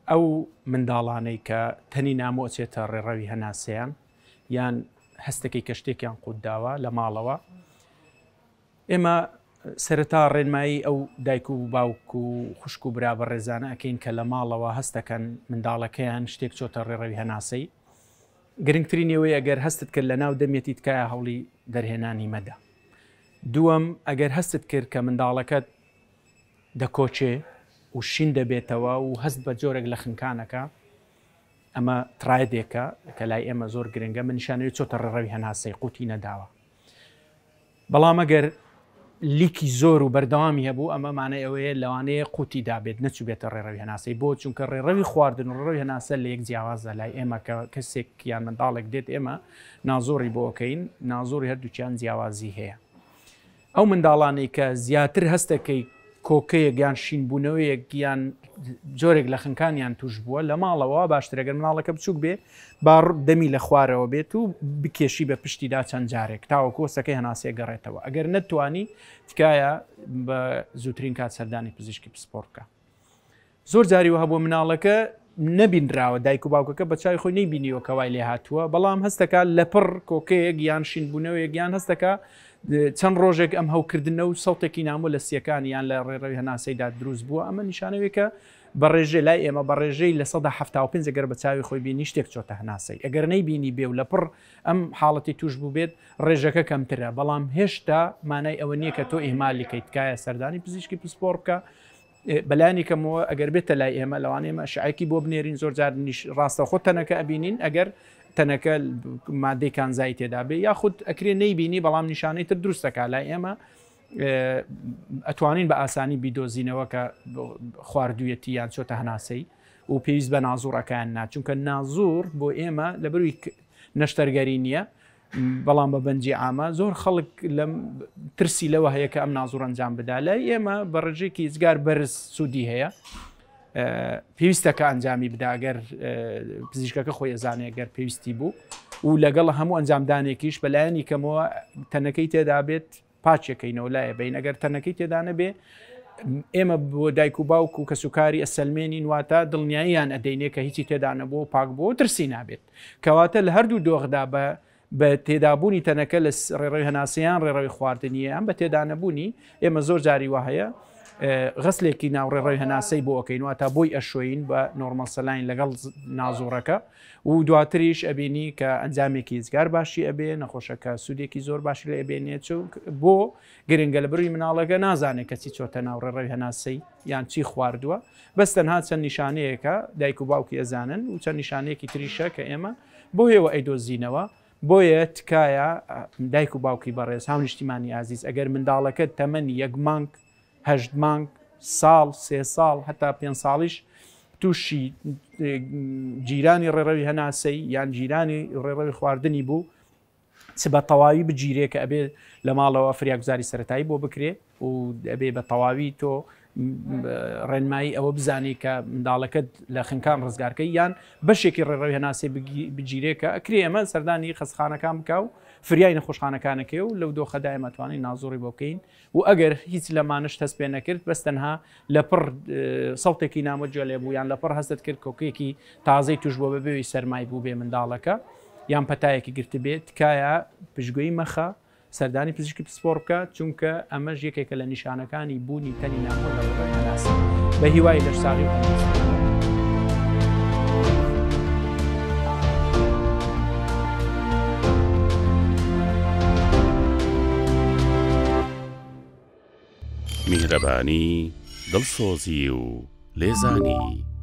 ئەو منداڵانەی کە تەنی نامۆچێتە ڕێڕەوی هەناسەیان یان هەستەکەی کە شتێکیان قوتداوە لە ماڵەوە، ئێمە سەرەتا ڕێنمایی ئەو دایک و باوک و خوشک و برا بە ڕێزانە ئەکەین کە لە ماڵەوە هەستەکەن منداڵەکەیان شتێک چۆتە ڕێڕەوی هەناسەی. گرنگترینەوەی ئەگەر هەستت کرد لە ناو دەمێتی تکایە هەوڵی دەرهێنانی مەدە. دووەم، ئەگەر هەستت کرد کە منداڵەکەت دەکۆچێ و شین دەبێتەوە و هەست بە جۆرێک لە خنکانەکە، ئەمە ترایدێکە کە لای ئێمە زۆر گرنگە، من نیشانەوەی چۆتە ڕێڕەوی هەناسەی قوتی نەداوە. بەڵام ئەگەر لیکی زۆر و بەردەوامی هەبوو، ئەمە مانای ئەوەیە لەوانەیە قوتی دابێت نەچوو بێتە ڕێڕەوی هەناسەی. بۆ چونکە ڕێڕەوی خواردن و ڕێڕەوی هەناسە لە یەک جیاوازە لای ئێمە کە کەسێک یان منداڵێک دێت ئێمە نازۆڕی بۆکەین، نازۆری هەردووچیان جیاوازی هەیە. ئەو منداڵانەی کە زیاتر هەستەکەی کۆکەیەک یان شینبوونەوەیەک یان جۆرێک لە خنکانیان توش بووە لە ماڵەوە، باشتر ئەگەر مناڵەکە بچووک بێ با دەمی لە خوارەوە بێت و بکێشی بە پشتیدا چەند جارێک تاوەکو هەستەکەی هەناسەیە گەڕێتەوە. ئەگەر نەتوانی تکایە بە زووترین کات سەردانی پزیشکی پسپۆڕ بکە. زۆر جاریوە هەبوو مناڵەکە نەبینراوە، دایک و باوکەکە بە چاوی خۆی نەیبینیوە کەوای لێ هاتووە، بەڵام هەستەکە لەپڕ کۆکەیەک یان شینبوونەوەیەک یان هەستەکە چەند ڕۆژێک ئەم هەوکردنە و سەڵتێکی نامۆ لە سیەکانی یان لە ڕێڕەوی هەناسەیدا دروست بووە. ئەمە نیشانەوەیکە بە ڕێژەی لای ئێمە بە ڕێژەی لە 175 ئەگەر بە چاوی خۆی بینی شتێک چۆتە هەناسەی. ئەگەر نەیبینی بێ و لەپڕ ئەم حاڵەتی توش بوو بێت ڕێژەکە کەمترە، بەڵام هێشتا مانای ئەوە نییە کە تۆ ئیهمالی کەیت، تکایە سەردانی پزیشکی پسپۆڕ بکە. بەلایانی کەمەوە ئەگەر بێتە لای ئێمە لەوانەیە ئێمە ئەشعەیەکی بۆ بنێرین، زۆر جار ڕاستە خۆ تەنەکە ئەبینین ئەگەر تەنەکە مادەی کانزایی تێدا بێ، یاخود ئەکرێ نەیبینی بەڵام نیشانەی تر دروستەکە لای ئێمە ئەتوانین بە ئاسانی بیدۆزینەوە کە خواردوویەتی یان چۆتە هەناسەی و پێویست بە نازوڕەکان نا، چونکە نازوور بۆ ئێمە لە بەروی نەشتەرگەری نییە، بەڵام بە بەنجی ئامە زۆر خەڵک لە ترسی لەوە هەیە کە ئەم نازوڕ ئەنجام بدا. لای ئێمە بە ڕێژێکی ئیزگار بەرز سوودی هەیە، پێویستەکە ئەنجامی بداگەر پزیشکەکە خۆی ئەزانێ گەر پێویستی بوو و لەگەڵ هەموو ئەنجامدانێکیش بەلایەنی کەمەوە تەنەکەی تێدا بێت پاچەکەینەوە لایە بین. ئەگەر تەنەکەی تێدا نەبێ ئێمە بۆ دایک و باوک و کەسوکاری ئەسەلمێنین، واتە دڵنیاییان ئەدەینێ کە هیچی تێدا نەبوو پاک بۆ ترسی نابێت، کەواتە لە هەردوو دۆغدا بە تێدابوونی تەنەکە لە ڕێڕەوی هەناسەیان ڕێڕەوی خواردنیە ئەم بە تێدا نەبوونی ئێمە زۆر جاری وە هەیە غەسلێکی ناو ڕێڕەوی هەناسەی بۆ ئەەکەین، تا بۆی ئەشۆین بە نۆرمەل سەلاین لەگەڵ نازوڕەکە و دواتریش ئەبینی کە ئەنجامێکی ئیزگار باشی ئەبێ، نەخۆشەکە سوودێکی زۆر باشی لە ئەبێنێت بۆ گرنگە لە بڕی مناڵەکە نازانێت کەچی چۆتە ناو ڕێڕەوی هەناسەی یان چی خواردووە، بەس تەنها چەند نیشانەیەکە دایک و باوکی ئەزانن و چەند نیشانەیەکی تریشە کە ئێمە بۆ هێوە ئەیدۆزینەوە. بۆیە تکایە دایک و باوکی بەڕێز هاونیشتیمانی ئازیز، ئەگەر منداڵەکە تەمەنی 1 مانگ 8 مانگ ساڵ 3 ساڵ هەتا 5 ساڵیش تووشی جیرانی ڕێڕەوی هەناسەی یان جیرانی ڕێڕەوی خواردنی بوو، چ بە تەواوی بگیرێ کە ئەبێ لە ماڵەوە فریاگوزاری سەرەتایی بۆ بکرێ و ئەبێ بە تەواوی تۆ ڕێنمایی ئەوە بزانی کە منداڵەکەت لە خنکان ڕزگارکەی یان بەشێکی ڕێڕەوی هەناسەی بگیرێ کە ئەکرێ ئەمە سەردانی خەستخانەکان بکە و فریای نەخۆشخانەکانەکەی و لەو دۆخەدا ئێمەتوانین نازۆڕی بۆ بکەین و ئەگەر هیچ لەمانش هەست پێ نەکرد بەس تەنها لەپڕ سەڵتێکی نامەجێ لێ بوو یان لەپڕ هەستت کرد کۆکێکی تازەی توش بۆ بەبێوی سەرمای بوو بێ منداڵەکە یان پەتایەکی گرت بێت، تکایە پشتگوێی مەخە، سەردانی پزیشکی پسپۆڕ بکە، چونکە ئەمەش یەکێکە لە نیشانەکانی بوونی تەنی نامۆ لە ڕێڕەوی هەناسە بە هیوای لەشساغی و میهرەبانی، دڵسۆزی و لێزانی.